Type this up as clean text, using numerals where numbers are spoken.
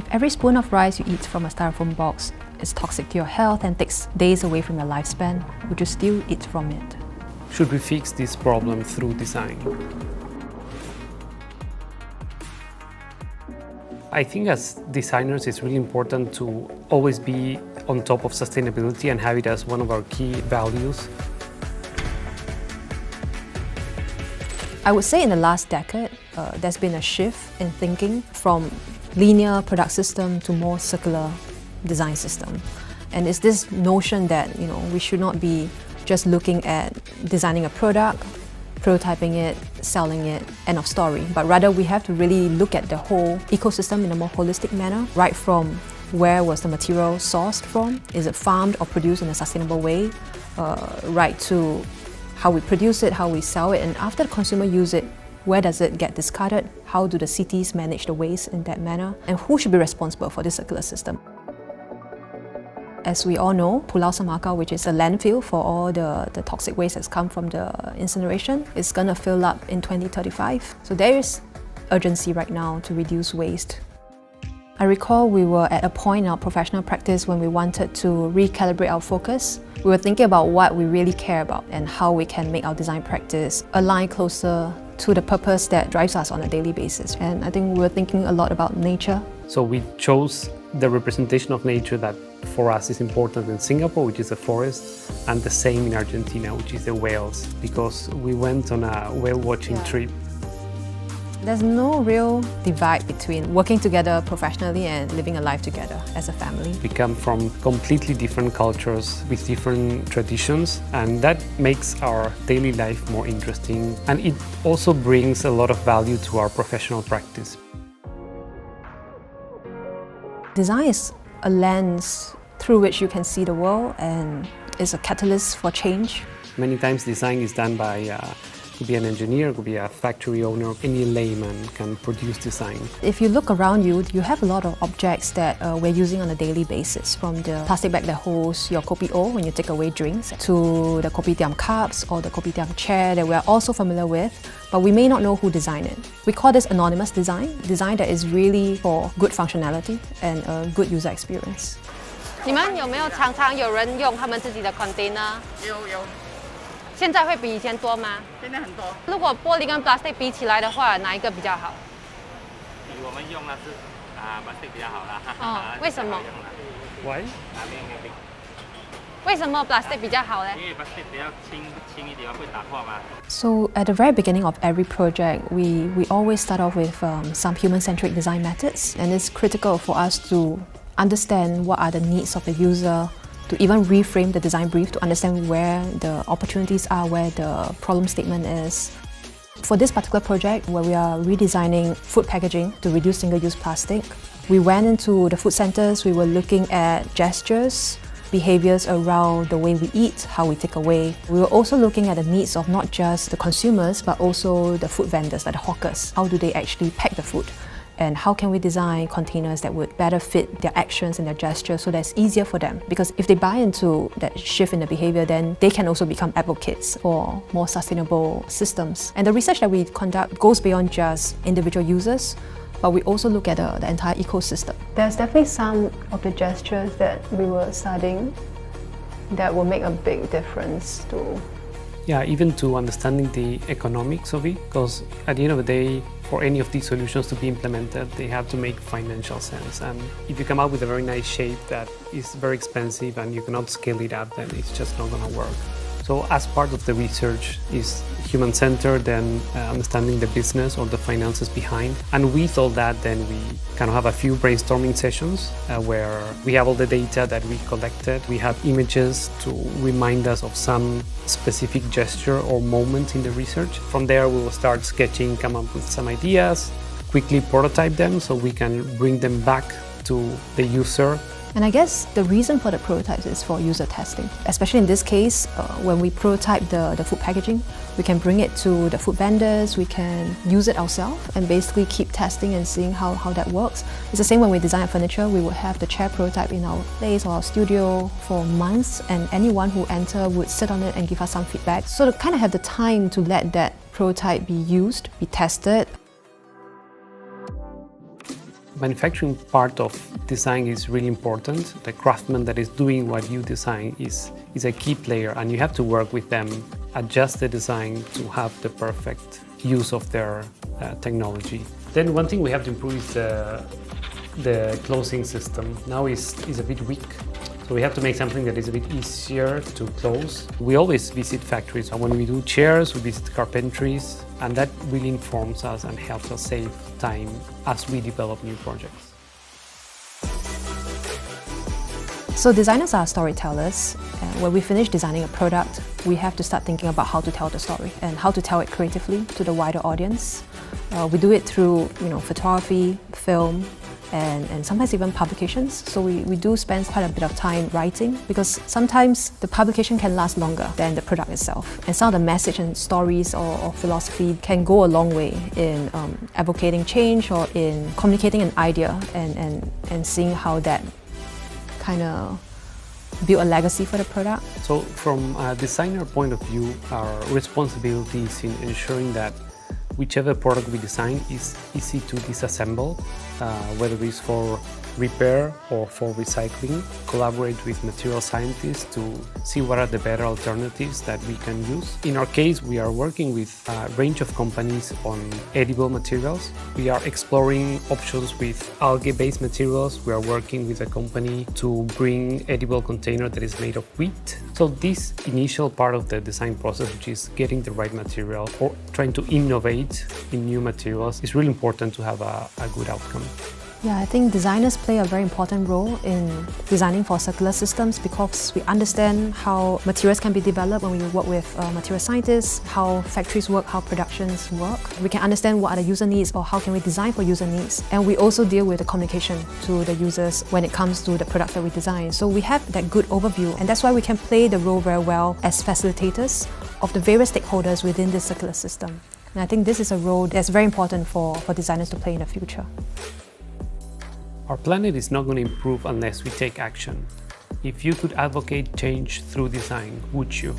If every spoon of rice you eat from a styrofoam box is toxic to your health and takes days away from your lifespan, would you still eat from it? Should we fix this problem through design? I think as designers it's really important to always be on top of sustainability and have it as one of our key values. I would say in the last decade, there's been a shift in thinking from linear product system to more circular design system. And it's this notion that we should not be just looking at designing a product, prototyping it, selling it, end of story. But rather we have to really look at the whole ecosystem in a more holistic manner, right from where was the material sourced from, is it farmed or produced in a sustainable way, right to how we produce it, how we sell it, and after the consumer use it, where does it get discarded, how do the cities manage the waste in that manner, and who should be responsible for this circular system. As we all know, Pulau Semakau, which is a landfill for all the toxic waste that's come from the incineration, is going to fill up in 2035. So there is urgency right now to reduce waste. I recall we were at a point in our professional practice when we wanted to recalibrate our focus. We were thinking about what we really care about and how we can make our design practice align closer to the purpose that drives us on a daily basis. And I think we were thinking a lot about nature. So we chose the representation of nature that for us is important in Singapore, which is a forest, and the same in Argentina, which is the whales, because we went on a whale watching trip. There's no real divide between working together professionally and living a life together as a family. We come from completely different cultures with different traditions, and that makes our daily life more interesting, and it also brings a lot of value to our professional practice. Design is a lens through which you can see the world and is a catalyst for change. Many times design is done by could be an engineer, could be a factory owner. Any layman can produce design. If you look around you, you have a lot of objects that we're using on a daily basis, from the plastic bag that holds your kopi o when you take away drinks, to the kopitiam cups or the kopitiam chair that we're also familiar with, but we may not know who designed it. We call this anonymous design that is really for good functionality and a good user experience. 你们有没有常常有人用他们自己的 container？ 有。现在会比以前多吗？现在很多。如果玻璃跟 plastic 比起来的话，哪一个比较好？我们用的是plastic 比较好啦。哦，为什么 Why? 为什么 plastic 比较好呢？因为 plastic 比较轻一点，会打破嘛。So at the very beginning of every project, we always start off with some human-centric design methods, and it's critical for us to understand what are the needs of the user, to even reframe the design brief to understand where the opportunities are, where the problem statement is. For this particular project, where we are redesigning food packaging to reduce single-use plastic, we went into the food centers, we were looking at gestures, behaviors around the way we eat, how we take away. We were also looking at the needs of not just the consumers, but also the food vendors, like the hawkers. How do they actually pack the food? And how can we design containers that would better fit their actions and their gestures so that it's easier for them? Because if they buy into that shift in the behavior, then they can also become advocates for more sustainable systems. And the research that we conduct goes beyond just individual users, but we also look at the entire ecosystem. There's definitely some of the gestures that we were studying that will make a big difference to even to understanding the economics of it, because at the end of the day, for any of these solutions to be implemented, they have to make financial sense. And if you come up with a very nice shape that is very expensive and you cannot scale it up, then it's just not going to work. So as part of the research is human-centered and understanding the business or the finances behind. And with all that, then we kind of have a few brainstorming sessions where we have all the data that we collected. We have images to remind us of some specific gesture or moment in the research. From there, we will start sketching, come up with some ideas, quickly prototype them so we can bring them back to the user. And I guess the reason for the prototypes is for user testing. Especially in this case, when we prototype the food packaging, we can bring it to the food vendors, we can use it ourselves and basically keep testing and seeing how that works. It's the same when we design furniture, we would have the chair prototype in our place or our studio for months, and anyone who enter would sit on it and give us some feedback. So to kind of have the time to let that prototype be used, be tested. manufacturing part of design is really important. The craftsman that is doing what you design is a key player, and you have to work with them, adjust the design to have the perfect use of their technology. Then one thing we have to improve is the closing system. Now is a bit weak. So we have to make something that is a bit easier to close. We always visit factories. When we do chairs, we visit carpentries, and that really informs us and helps us save time as we develop new projects. So designers are storytellers. When we finish designing a product, we have to start thinking about how to tell the story and how to tell it creatively to the wider audience. We do it through photography, film, and sometimes even publications. So we do spend quite a bit of time writing, because sometimes the publication can last longer than the product itself. And some of the message and stories or philosophy can go a long way in advocating change or in communicating an idea and seeing how that kind of build a legacy for the product. So from a designer point of view, our responsibility is in ensuring that whichever product we design is easy to disassemble, whether it's for repair or for recycling. Collaborate with material scientists to see what are the better alternatives that we can use. In our case, we are working with a range of companies on edible materials. We are exploring options with algae-based materials. We are working with a company to bring edible container that is made of wheat. So this initial part of the design process, which is getting the right material or trying to innovate in new materials, is really important to have a good outcome. Yeah, I think designers play a very important role in designing for circular systems, because we understand how materials can be developed when we work with material scientists, how factories work, how productions work. We can understand what are the user needs or how can we design for user needs. And we also deal with the communication to the users when it comes to the products that we design. So we have that good overview, and that's why we can play the role very well as facilitators of the various stakeholders within this circular system. And I think this is a role that's very important for designers to play in the future. Our planet is not going to improve unless we take action. If you could advocate change through design, would you?